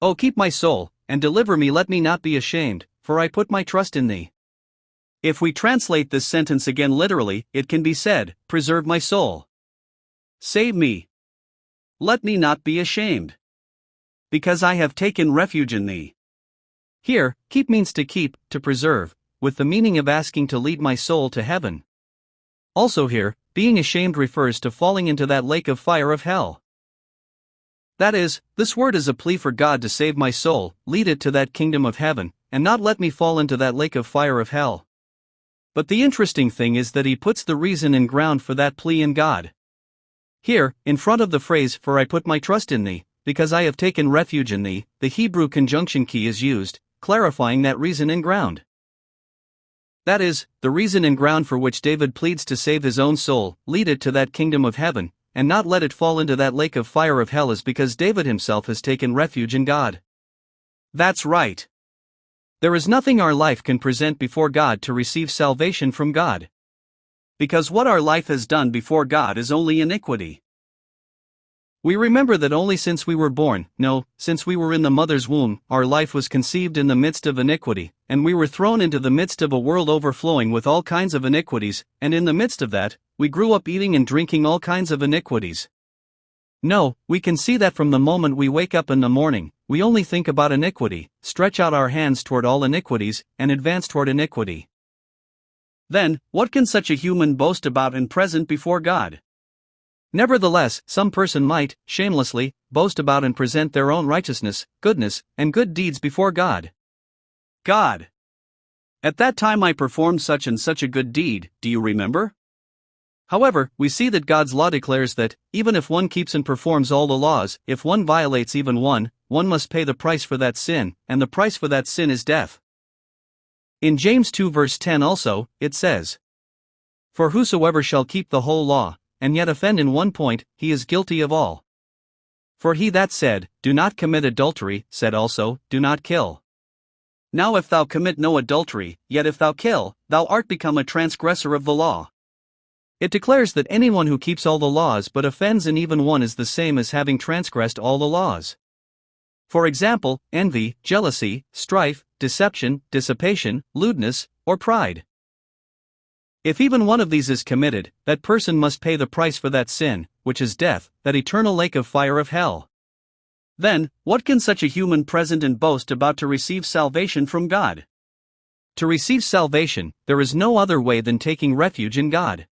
O keep my soul, and deliver me, let me not be ashamed, for I put my trust in thee. If we translate this sentence again literally, it can be said, preserve my soul. Save me. Let me not be ashamed. Because I have taken refuge in thee. Here, keep means to keep, to preserve, with the meaning of asking to lead my soul to heaven. Also here, being ashamed refers to falling into that lake of fire of hell. That is, this word is a plea for God to save my soul, lead it to that kingdom of heaven, and not let me fall into that lake of fire of hell. But the interesting thing is that he puts the reason and ground for that plea in God. Here, in front of the phrase, for I put my trust in thee, because I have taken refuge in thee, the Hebrew conjunction key is used, clarifying that reason and ground. That is, the reason and ground for which David pleads to save his own soul, lead it to that kingdom of heaven, and not let it fall into that lake of fire of hell, is because David himself has taken refuge in God. That's right. There is nothing our life can present before God to receive salvation from God. Because what our life has done before God is only iniquity. We remember that only since we were born, no, since we were in the mother's womb, our life was conceived in the midst of iniquity, and we were thrown into the midst of a world overflowing with all kinds of iniquities, and in the midst of that, we grew up eating and drinking all kinds of iniquities. No, we can see that from the moment we wake up in the morning, we only think about iniquity, stretch out our hands toward all iniquities, and advance toward iniquity. Then, what can such a human boast about and present before God? Nevertheless, some person might, shamelessly, boast about and present their own righteousness, goodness, and good deeds before God. God! At that time I performed such and such a good deed, do you remember? However, we see that God's law declares that, even if one keeps and performs all the laws, if one violates even one must pay the price for that sin, and the price for that sin is death. In James 2 verse 10 also, it says, for whosoever shall keep the whole law, and yet offend in one point, he is guilty of all. For he that said, do not commit adultery, said also, do not kill. Now if thou commit no adultery, yet if thou kill, thou art become a transgressor of the law. It declares that anyone who keeps all the laws but offends in even one is the same as having transgressed all the laws. For example, envy, jealousy, strife, deception, dissipation, lewdness, or pride. If even one of these is committed, that person must pay the price for that sin, which is death, that eternal lake of fire of hell. Then, what can such a human present and boast about to receive salvation from God? To receive salvation, there is no other way than taking refuge in God.